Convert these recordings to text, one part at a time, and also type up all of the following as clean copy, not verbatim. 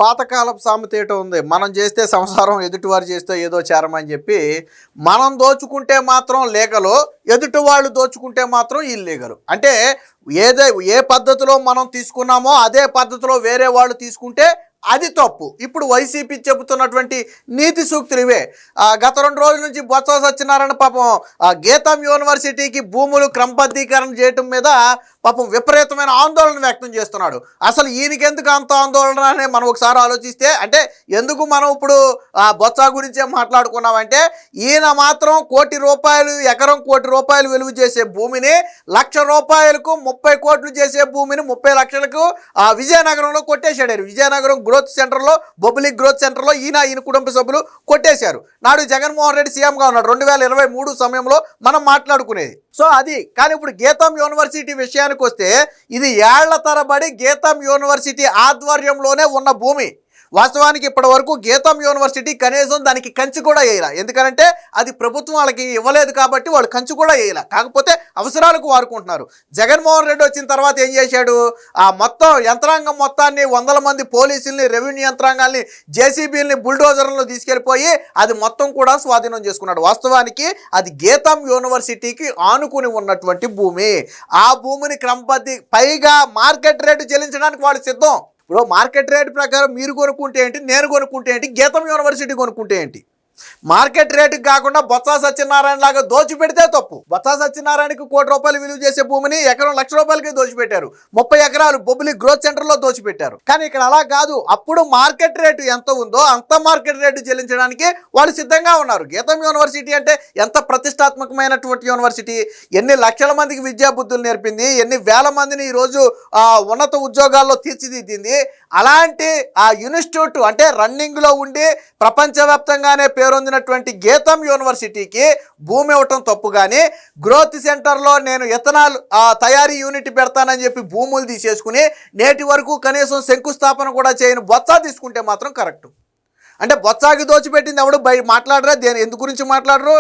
పాతకాలపు సామెత ఏటో ఉంది, మనం చేస్తే సంసారం, ఎదుటివారు చేస్తే ఏదో చేరమని చెప్పి. మనం దోచుకుంటే మాత్రం లీగలు, ఎదుటి వాళ్ళు దోచుకుంటే మాత్రం ఇల్లీగలు. అంటే ఏ పద్ధతిలో మనం తీసుకున్నామో అదే పద్ధతిలో వేరే వాళ్ళు తీసుకుంటే అది తప్పు. ఇప్పుడు వైసీపీ చెబుతున్నటువంటి నీతి సూక్తులు ఇవే. గత 2 రోజుల నుంచి బొత్స సత్యనారాయణ పాపం గీతం యూనివర్సిటీకి భూములు క్రమబద్ధీకరణ చేయటం మీద పాపం విపరీతమైన ఆందోళన వ్యక్తం చేస్తున్నాడు. అసలు ఈయనకెందుకు అంత ఆందోళన అని మనం ఒకసారి ఆలోచిస్తే, అంటే ఎందుకు మనం ఇప్పుడు బొత్స గురించే మాట్లాడుకున్నామంటే, ఈయన మాత్రం ₹1,00,00,000 ఎకరం ₹1,00,00,000 విలువ చేసే భూమిని ₹1,00,000కు 30 కోట్లు చేసే భూమిని 30 లక్షలకు విజయనగరంలో కొట్టేశాడు. విజయనగరం గ్రోత్ సెంటర్లో, బొబ్బిలి గ్రోత్ సెంటర్లో ఈయన కుటుంబ సభ్యులు కొట్టేశారు. నాడు జగన్మోహన్ రెడ్డి సీఎంగా ఉన్నాడు 2023 సమయంలో మనం మాట్లాడుకునేది. సో అది. కానీ ఇప్పుడు గీతం యూనివర్సిటీ విషయానికి వస్తే, ఇది ఏళ్ల తరబడి గీతం యూనివర్సిటీ ఆధ్వర్యంలోనే ఉన్న భూమి. వాస్తవానికి ఇప్పటి వరకు గీతం యూనివర్సిటీ కనీసం దానికి కంచి కూడా వేయాల. ఎందుకంటే అది ప్రభుత్వం వాళ్ళకి ఇవ్వలేదు కాబట్టి వాళ్ళు కంచి కూడా వేయాల. కాకపోతే అవసరాలకు వాడుకుంటున్నారు. జగన్మోహన్ రెడ్డి వచ్చిన తర్వాత ఏం చేశాడు, మొత్తం యంత్రాంగం మొత్తాన్ని 100 మంది పోలీసుల్ని, రెవెన్యూ యంత్రాంగాల్ని, జేసీబీలని, బుల్డోజర్లను తీసుకెళ్ళిపోయి అది మొత్తం కూడా స్వాధీనం చేసుకున్నాడు. వాస్తవానికి అది గీతం యూనివర్సిటీకి ఆనుకుని ఉన్నటువంటి భూమి. ఆ భూమిని పైగా మార్కెట్ రేటు చెల్లించడానికి వాళ్ళు సిద్ధం. ఇప్పుడు మార్కెట్ రేటు ప్రకారం మీరు కొనుక్కుంటే ఏంటి, నేను కొనుక్కుంటే ఏంటి, గీతం యూనివర్సిటీ కొనుక్కుంటే ఏంటి? మార్కెట్ రేటుకి కాకుండా బొత్స సత్యనారాయణ లాగా దోచిపెడితే తప్పు. బొత్స సత్యనారాయణకి ₹1,00,00,000 విలువ చేసే భూమిని ఎకరం ₹1,00,000కి దోచిపెట్టారు. 30 ఎకరాలు బొబ్బిలి గ్రోత్ సెంటర్లో దోచిపెట్టారు. కానీ ఇక్కడ అలా కాదు. అప్పుడు మార్కెట్ రేటు ఎంత ఉందో అంత మార్కెట్ రేటు చెల్లించడానికి వాళ్ళు సిద్ధంగా ఉన్నారు. గీతం యూనివర్సిటీ అంటే ఎంత ప్రతిష్టాత్మకమైనటువంటి యూనివర్సిటీ, ఎన్ని లక్షల మందికి విద్యా బుద్ధులు నేర్పింది, ఎన్ని వేల మందిని ఈరోజు ఉన్నత ఉద్యోగాల్లో తీర్చిదిద్దింది. అలాంటి ఆ ఇన్స్టిట్యూట్ అంటే రన్నింగ్లో ఉండి ప్రపంచవ్యాప్తంగానే పేరొందినటువంటి గీతం యూనివర్సిటీకి భూమి ఇవ్వటం తప్పు. కానీ గ్రోత్ సెంటర్లో నేను ఇథనాల్ తయారీ యూనిట్ పెడతానని చెప్పి భూములు తీసేసుకుని నేటి వరకు కనీసం శంకుస్థాపన కూడా చేయని బొత్స తీసుకుంటే మాత్రం కరెక్ట్. అంటే బొత్సకి దోచిపెట్టింది ఎవడు మాట్లాడరా? ఎందు గురించి మాట్లాడరు?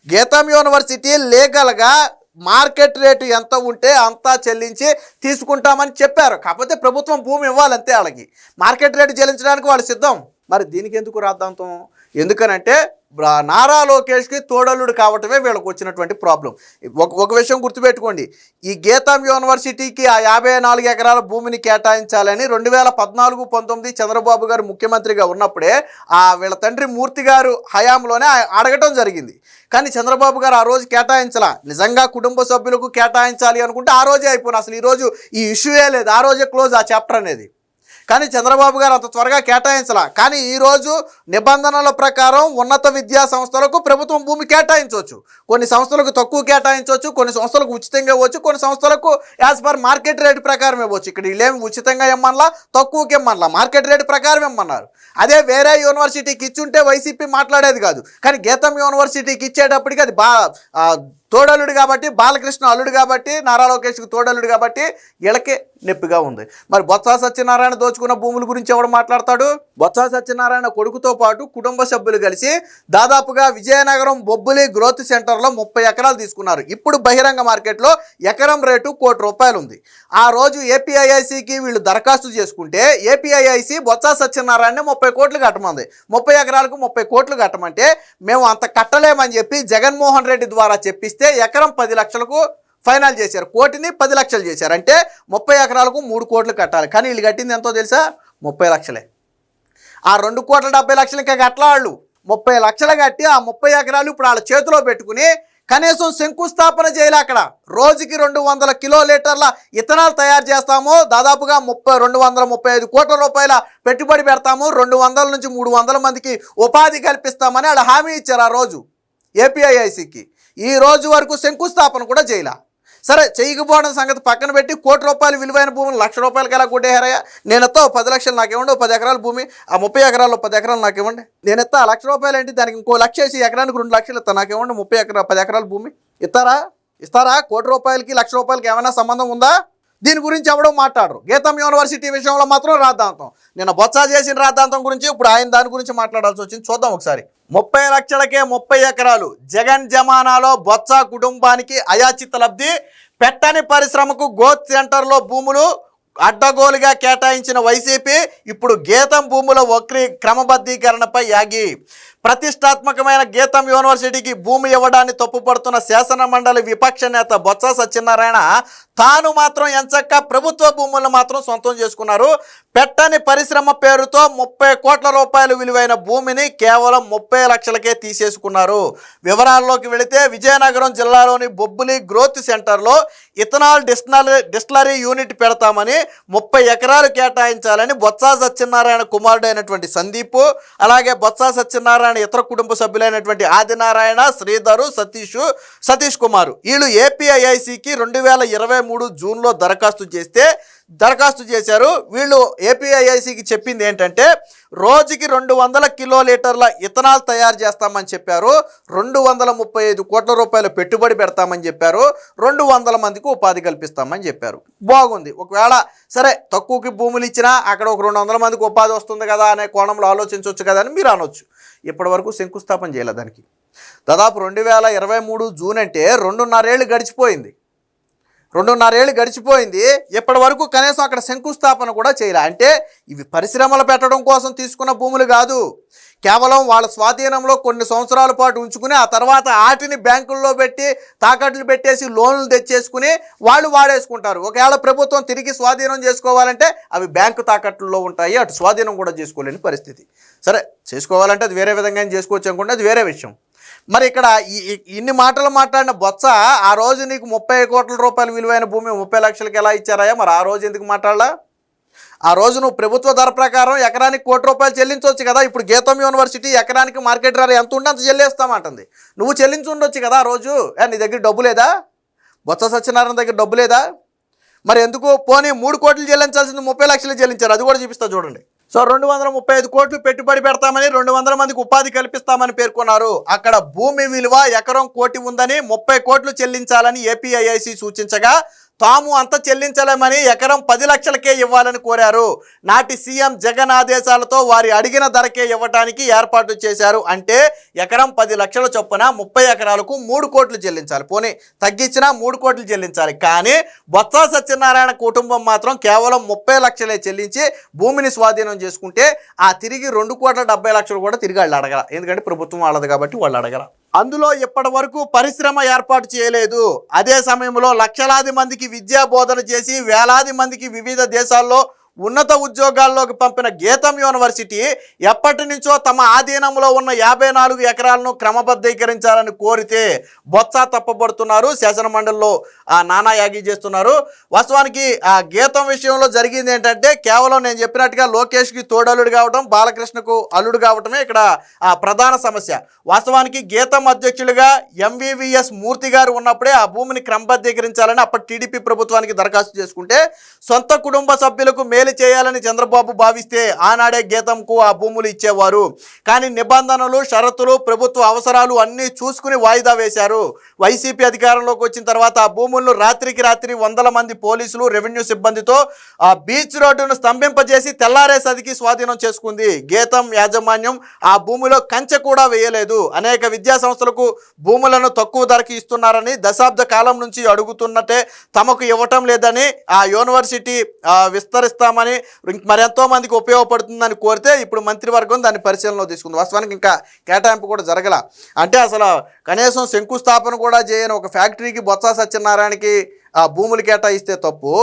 గీతం యూనివర్సిటీ లీగల్గా మార్కెట్ రేటు ఎంత ఉంటే అంతా చెల్లించి తీసుకుంటామని చెప్పారు. కాకపోతే ప్రభుత్వం భూమి ఇవ్వాలంతే. వాళ్ళకి మార్కెట్ రేటు చెల్లించడానికి వాళ్ళు సిద్ధం. మరి దీనికి ఎందుకు రాద్ధాంతం? ఎందుకనంటే నారా లోకేష్కి తోడల్లుడు కావటమే వీళ్ళకి వచ్చినటువంటి ప్రాబ్లం. ఒక విషయం గుర్తుపెట్టుకోండి, ఈ గీతం యూనివర్సిటీకి ఆ 54 ఎకరాల భూమిని కేటాయించాలని 2014-19 చంద్రబాబు గారు ముఖ్యమంత్రిగా ఉన్నప్పుడే వీళ్ళ తండ్రి మూర్తి గారు హయాంలోనే అడగటం జరిగింది. కానీ చంద్రబాబు గారు ఆ రోజు కేటాయించాల. నిజంగా కుటుంబ సభ్యులకు కేటాయించాలి అనుకుంటే ఆ రోజే అయిపోయినా, అసలు ఈరోజు ఈ ఇష్యూయే లేదు, ఆ రోజే క్లోజ్ ఆ చాప్టర్ అనేది. కానీ చంద్రబాబు గారు అంత త్వరగా కేటాయించాల. కానీ ఈరోజు నిబంధనల ప్రకారం ఉన్నత విద్యా సంస్థలకు ప్రభుత్వం భూమి కేటాయించవచ్చు. కొన్ని సంస్థలకు తక్కువ కేటాయించవచ్చు, కొన్ని సంస్థలకు ఉచితంగా ఇవ్వచ్చు, కొన్ని సంస్థలకు యాజ్ పర్ మార్కెట్ రేటు ప్రకారం ఇవ్వచ్చు. ఇక్కడ వీళ్ళేమి ఉచితంగా ఇమ్మనలా, తక్కువకి ఇమ్మనలా, మార్కెట్ రేటు ప్రకారం ఇమ్మన్నారు. అదే వేరే యూనివర్సిటీకి ఇచ్చుంటే వైసీపీ మాట్లాడేది కాదు. కానీ గీతం యూనివర్సిటీకి ఇచ్చేటప్పటికి అది తోడల్లుడు కాబట్టి, బాలకృష్ణ అల్లుడు కాబట్టి, నారా లోకేష్కి తోడల్లుడు కాబట్టి వీళ్ళకే నొప్పిగా ఉంది. మరి బొత్స సత్యనారాయణ దోచుకున్న భూముల గురించి ఎవడు మాట్లాడతాడు? బొత్స సత్యనారాయణ కొడుకుతో పాటు కుటుంబ సభ్యులు కలిసి దాదాపుగా విజయనగరం బొబ్బిలి గ్రోత్ సెంటర్లో 30 ఎకరాలు తీసుకున్నారు. ఇప్పుడు బహిరంగ మార్కెట్లో ఎకరం రేటు ₹1,00,00,000 ఉంది. ఆ రోజు ఏపీఐఐసికి వీళ్ళు దరఖాస్తు చేసుకుంటే ఏపీఐఐసి బొత్స సత్యనారాయణ 30 కోట్లు కట్టమంది. 30 ఎకరాలకు 30 కోట్లు కట్టమంటే మేము అంత కట్టలేమని చెప్పి జగన్మోహన్ రెడ్డి ద్వారా చెప్పిస్తే ఎకరం 10 లక్షలకు ఫైనల్ చేశారు. కోటిని 10 లక్షలు చేశారు. అంటే 30 ఎకరాలకు 3 కోట్లు కట్టాలి. కానీ వీళ్ళు కట్టింది ఎంతో తెలుసా? 30 లక్షలే. ఆ 2,70,00,000 ఇంకా కట్టలాళ్ళు 30 లక్షలు కట్టి ఆ 30 ఎకరాలు ఇప్పుడు వాళ్ళ చేతిలో పెట్టుకుని కనీసం శంకుస్థాపన చేయాలి. అక్కడ రోజుకి 200 కిలోలీటర్ల ఇథనాల్ తయారు చేస్తాము, దాదాపుగా 235 కోట్ల రూపాయల పెట్టుబడి పెడతాము, 200 నుంచి 300 మందికి ఉపాధి కల్పిస్తామని వాళ్ళు హామీ ఇచ్చారు ఆ రోజు ఏపీఐఐసికి. ఈ రోజు వరకు శంకుస్థాపన కూడా చేయాల. సరే, చేయకపోవడం సంగతి పక్కన పెట్టి ₹1,00,00,000 విలువైన భూమిని ₹1,00,000 ఎలా కొట్టేయారయ్యా? నేను ఎత్తా 10 లక్షలు నాకు ఇవ్వండి, 10 ఎకరాల భూమి, ఆ 30 ఎకరాల్లో 10 ఎకరాలు నాకు ఇవ్వండి. నేను ఎత్తా ₹1,00,000 ఏంటి, దానికి ఇంకో లక్ష వేసి ఎకరానికి 2 లక్షలు ఇస్తా, నాకు ఇవ్వండి 10 ఎకరాల భూమి. ఇస్తారా? ₹1,00,00,000కి ₹1,00,000కి ఏమైనా సంబంధం ఉందా? దీని గురించి ఎవడో మాట్లాడరు. గీతం యూనివర్సిటీ విషయంలో మాత్రం రాద్ధాంతం. నేను బొత్స చేసిన రాద్ధాంతం గురించి ఇప్పుడు ఆయన దాని గురించి మాట్లాడాల్సి వచ్చింది. చూద్దాం ఒకసారి. 30 లక్షలకే 30 ఎకరాలు జగన్ జమానాలో బొత్స కుటుంబానికి అయాచిత లబ్ధి. పెట్టని పరిశ్రమకు గ్రోత్ సెంటర్లో భూములు అడ్డగోలుగా కేటాయించిన వైసీపీ ఇప్పుడు గీతం భూముల క్రమబద్ధీకరణపై యాగి. ప్రతిష్టాత్మకమైన గీతం యూనివర్సిటీకి భూమి ఇవ్వడాన్ని తప్పుపడుతున్న శాసన మండలి విపక్ష నేత బొత్స సత్యనారాయణ తాను మాత్రం ఎంచక్క ప్రభుత్వ భూములను మాత్రం సొంతం చేసుకున్నారు. పెట్టని పరిశ్రమ పేరుతో 30 కోట్ల రూపాయలు విలువైన భూమిని కేవలం 30 లక్షలకే తీసేసుకున్నారు. వివరాల్లోకి వెళితే విజయనగరం జిల్లాలోని బొబ్బులి గ్రోత్ సెంటర్లో ఇథనాల్ డిస్టిలరీ యూనిట్ పెడతామని 30 ఎకరాలు కేటాయించాలని బొత్స సత్యనారాయణ కుమారుడైనటువంటి సందీప్, అలాగే బొత్స సత్యనారాయణ ఇతర కుటుంబ సభ్యులైనటువంటి ఆదినారాయణ, శ్రీధరు, సతీష్ కుమార్ వీళ్ళు ఏపీఐఐసికి 2023 జూన్లో దరఖాస్తు చేశారు. వీళ్ళు ఏపీఐఐసికి చెప్పింది ఏంటంటే రోజుకి 200 కిలోలీటర్ల ఇథనాల్ తయారు చేస్తామని చెప్పారు. 235 కోట్ల రూపాయలు పెట్టుబడి పెడతామని చెప్పారు. 200 మందికి ఉపాధి కల్పిస్తామని చెప్పారు. బాగుంది. ఒకవేళ సరే తక్కువకి భూములు ఇచ్చినా అక్కడ ఒక 200 మందికి ఉపాధి వస్తుంది కదా అనే కోణంలో ఆలోచించవచ్చు కదా అని మీరు అనొచ్చు. ఇప్పటి వరకు శంకుస్థాపన చేయలేదు దానికి. దాదాపు 2023 జూన్ అంటే 2.5 ఏళ్ళు గడిచిపోయింది. 2.5 ఏళ్ళు గడిచిపోయింది. ఇప్పటి వరకు కనీసం అక్కడ శంకుస్థాపన కూడా చేయలే. అంటే ఇవి పరిశ్రమలు పెట్టడం కోసం తీసుకున్న భూములు కాదు, కేవలం వాళ్ళ స్వాధీనంలో కొన్ని సంవత్సరాల పాటు ఉంచుకుని ఆ తర్వాత వాటిని బ్యాంకుల్లో పెట్టి తాకట్లు పెట్టేసి లోన్లు తెచ్చేసుకుని వాళ్ళు వాడేసుకుంటారు. ఒకవేళ ప్రభుత్వం తిరిగి స్వాధీనం చేసుకోవాలంటే అవి బ్యాంకు తాకట్లలో ఉంటాయి, అటు స్వాధీనం కూడా చేసుకోలేని పరిస్థితి. సరే చేసుకోవాలంటే అది వేరే విధంగా చేసుకోవచ్చు అనుకుంటే అది వేరే విషయం. మరి ఇక్కడ ఇన్ని మాటలు మాట్లాడిన బొత్స ఆ రోజు నీకు 30 కోట్ల రూపాయలు విలువైన భూమి 30 లక్షలకి ఎలా ఇచ్చారాయా? మరి ఆ రోజు ఎందుకు మాట్లాడలా? ఆ రోజు నువ్వు ప్రభుత్వ ధర ప్రకారం ఎకరానికి 1 కోటి రూపాయలు చెల్లించవచ్చు కదా. ఇప్పుడు గీతం యూనివర్సిటీ ఎకరానికి మార్కెట్ ధర ఎంత ఉంటే అంత చెల్లిస్తామంటుంది. నువ్వు చెల్లించి ఉండొచ్చు కదా ఆ రోజు. నీ దగ్గర డబ్బు లేదా? బొత్స సత్యనారాయణ దగ్గర డబ్బు లేదా? మరి ఎందుకు పోనీ 3 కోట్లు చెల్లించాల్సింది 30 లక్షలు చెల్లించారు. అది కూడా చూపిస్తా చూడండి. సో 235 కోట్లు పెట్టుబడి పెడతామని 200 మందికి ఉపాధి కల్పిస్తామని పేర్కొన్నారు. అక్కడ భూమి విలువ ఎకరం 1 కోటి ఉందని 30 కోట్లు చెల్లించాలని ఏపీఐఐసి సూచించగా తాము అంత చెల్లించలేమని ఎకరం 10 లక్షలకే ఇవ్వాలని కోరారు. నాటి సీఎం జగన్ ఆదేశాలతో వారి అడిగిన ధరకే ఇవ్వడానికి ఏర్పాటు చేశారు. అంటే ఎకరం 10 లక్షల చొప్పున 30 ఎకరాలకు 3 కోట్లు చెల్లించాలి. పోనీ తగ్గించినా 3 కోట్లు చెల్లించాలి. కానీ బొత్స సత్యనారాయణ కుటుంబం మాత్రం కేవలం 30 లక్షలే చెల్లించి భూమిని స్వాధీనం చేసుకుంటే ఆ తిరిగి 2,70,00,000 కూడా తిరిగి వాళ్ళు అడగల. ఎందుకంటే ప్రభుత్వం వాళ్ళది కాబట్టి వాళ్ళు అడగల. అందులో ఇప్పటి వరకు పరిశ్రమ ఏర్పాటు చేయలేదు. అదే సమయంలో లక్షలాది మందికి విద్యా బోధన చేసి వేలాది మందికి వివిధ దేశాల్లో ఉన్నత ఉద్యోగాల్లోకి పంపిన గీతం యూనివర్సిటీ ఎప్పటి నుంచో తమ ఆధీనంలో ఉన్న 54 ఎకరాలను క్రమబద్ధీకరించాలని కోరితే బొత్స తప్పబడుతున్నారు. శాసనమండలిలో నానా యాగి చేస్తున్నారు. వాస్తవానికి ఆ గీతం విషయంలో జరిగింది ఏంటంటే కేవలం నేను చెప్పినట్టుగా లోకేష్కి తోడల్లుడు కావడం, బాలకృష్ణకు అల్లుడు కావటమే ఇక్కడ ప్రధాన సమస్య. వాస్తవానికి గీతం అధ్యక్షులుగా ఎంవివిఎస్ మూర్తి గారు ఉన్నప్పుడే ఆ భూమిని క్రమబద్ధీకరించాలని అప్పటి టీడీపీ ప్రభుత్వానికి దరఖాస్తు చేసుకుంటే సొంత కుటుంబ సభ్యులకు మేలు చేయాలని చంద్రబాబు భావిస్తే ఆనాడే గీతంకు ఆ భూములు ఇచ్చేవారు. కానీ నిబంధనలు, షరతులు, ప్రభుత్వ అవసరాలు అన్నీ చూసుకుని వాయిదా వేశారు. వైసీపీ అధికారంలోకి వచ్చిన తర్వాత ఆ భూములను రాత్రికి రాత్రి 100 మంది పోలీసులు, రెవెన్యూ సిబ్బందితో ఆ బీచ్ రోడ్డును స్తంభింపజేసి తెల్లారే సదికి స్వాధీనం చేసుకుంది. గీతం యాజమాన్యం ఆ భూమిలో కంచె కూడా వేయలేదు. అనేక విద్యా సంస్థలకు భూములను తక్కువ ధరకి ఇస్తున్నారని దశాబ్ద కాలం నుంచి అడుగుతున్నట్టే తమకు ఇవ్వటం లేదని, ఆ యూనివర్సిటీ విస్తరిస్తామని మరెంతో మందికి ఉపయోగపడుతుందని కోరితే ఇప్పుడు మంత్రివర్గం దాన్ని పరిశీలనలో తీసుకుంది. వాస్తవానికి ఇంకా కేటాయింపు కూడా జరగల. అంటే అసలు కనీసం శంకుస్థాపన కూడా చేయని ఒక ఫ్యాక్టరీకి బొత్స సత్యనారాయణకి ఆ భూములు కేటాయిస్తే తప్పు.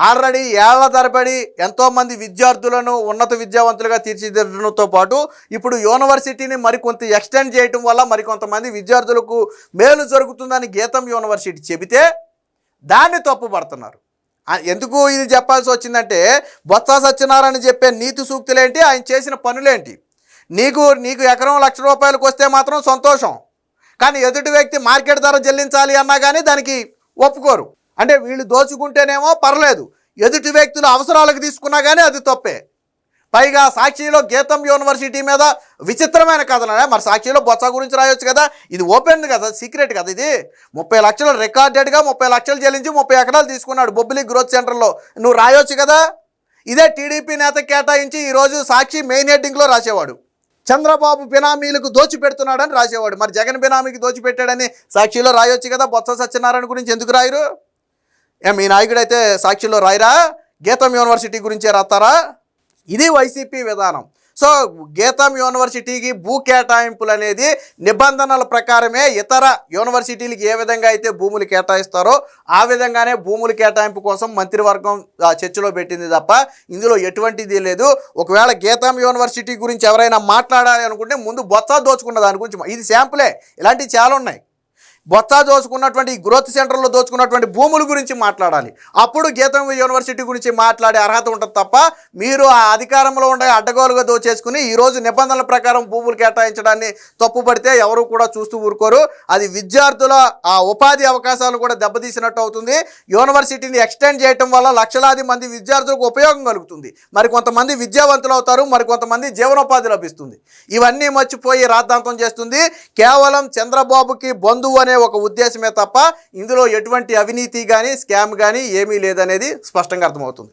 ఆల్రెడీ ఏళ్ల తరబడి ఎంతోమంది విద్యార్థులను ఉన్నత విద్యావంతులుగా తీర్చిదిద్దడంతో పాటు ఇప్పుడు యూనివర్సిటీని మరికొంత ఎక్స్టెండ్ చేయటం వల్ల మరికొంతమంది విద్యార్థులకు మేలు జరుగుతుందని గీతం యూనివర్సిటీ చెబితే దాన్ని తప్పు పడుతున్నారు. ఎందుకు ఇది చెప్పాల్సి వచ్చిందంటే బొత్స సత్యనారాయణ చెప్పే నీతి సూక్తులేంటి, ఆయన చేసిన పనులేంటి. నీకు ఎకరం 1,00,000 రూపాయలకు వస్తే మాత్రం సంతోషం, కానీ ఎదుటి వ్యక్తి మార్కెట్ ధర చెల్లించాలి అన్నా కానీ దానికి ఒప్పుకోరు. అంటే వీళ్ళు దోచుకుంటేనేమో పర్లేదు, ఎదుటి వ్యక్తుల అవసరాలకు తీసుకున్నా కానీ అది తప్పే. పైగా సాక్షిలో గీతం యూనివర్సిటీ మీద విచిత్రమైన కథలు. మరి సాక్షిలో బొత్స గురించి రాయొచ్చు కదా, ఇది ఓపెన్ కదా, సీక్రెట్ కదా. ఇది 30 లక్షలు రికార్డెడ్గా 30 లక్షలు చెల్లించి 30 ఎకరాలు తీసుకున్నాడు బొబ్బిలి గ్రోత్ సెంటర్లో. నువ్వు రాయొచ్చు కదా. ఇదే టీడీపీ నేత కేటాయించి ఈరోజు సాక్షి మెయిన్ హెడ్డింగ్లో రాసేవాడు చంద్రబాబు బినామీలకు దోచిపెడుతున్నాడని రాసేవాడు. మరి జగన్ బినామీకి దోచిపెట్టాడని సాక్షిలో రాయొచ్చు కదా. బొత్స సత్యనారాయణ గురించి ఎందుకు రాయరు? మీ నాయకుడైతే సాక్షిలో రాయరా? గీతం యూనివర్సిటీ గురించే రాస్తారా? ఇది వైసీపీ విధానం. సో గీతం యూనివర్సిటీకి భూ కేటాయింపులు అనేది నిబంధనల ప్రకారమే ఇతర యూనివర్సిటీలకు ఏ విధంగా అయితే భూములు కేటాయిస్తారో ఆ విధంగానే భూముల కేటాయింపు కోసం మంత్రివర్గం చర్చలో పెట్టింది తప్ప ఇందులో ఎటువంటిది లేదు. ఒకవేళ గీతం యూనివర్సిటీ గురించి ఎవరైనా మాట్లాడాలి అనుకుంటే ముందు బొత్స దోచుకున్న దాని గురించి, ఇది శాంపులే, ఇలాంటివి చాలా ఉన్నాయి. బొత్స దోచుకున్నటువంటి గ్రోత్ సెంటర్లో దోచుకున్నటువంటి భూముల గురించి మాట్లాడాలి. అప్పుడు గీతం యూనివర్సిటీ గురించి మాట్లాడే అర్హత ఉంటుంది తప్ప మీరు ఆ అధికారంలో ఉండే అడ్డగోలుగా దోచేసుకుని ఈరోజు నిబంధనల ప్రకారం భూములు కేటాయించడాన్ని తప్పుపడితే ఎవరు కూడా చూస్తూ ఊరుకోరు. అది విద్యార్థుల ఆ ఉపాధి అవకాశాలు కూడా దెబ్బతీసినట్టు అవుతుంది. యూనివర్సిటీని ఎక్స్టెండ్ చేయటం వల్ల లక్షలాది మంది విద్యార్థులకు ఉపయోగం కలుగుతుంది. మరి కొంతమంది విద్యావంతులు అవుతారు, మరి కొంతమంది జీవనోపాధి లభిస్తుంది. ఇవన్నీ మర్చిపోయి రాద్ధాంతం చేస్తుంది కేవలం చంద్రబాబుకి బంధువు అనే ఒక ఉద్దేశమే తప్ప ఇందులో ఎటువంటి అవినీతి కానీ స్కామ్ కానీ ఏమీ లేదనేది స్పష్టంగా అర్థమవుతుంది.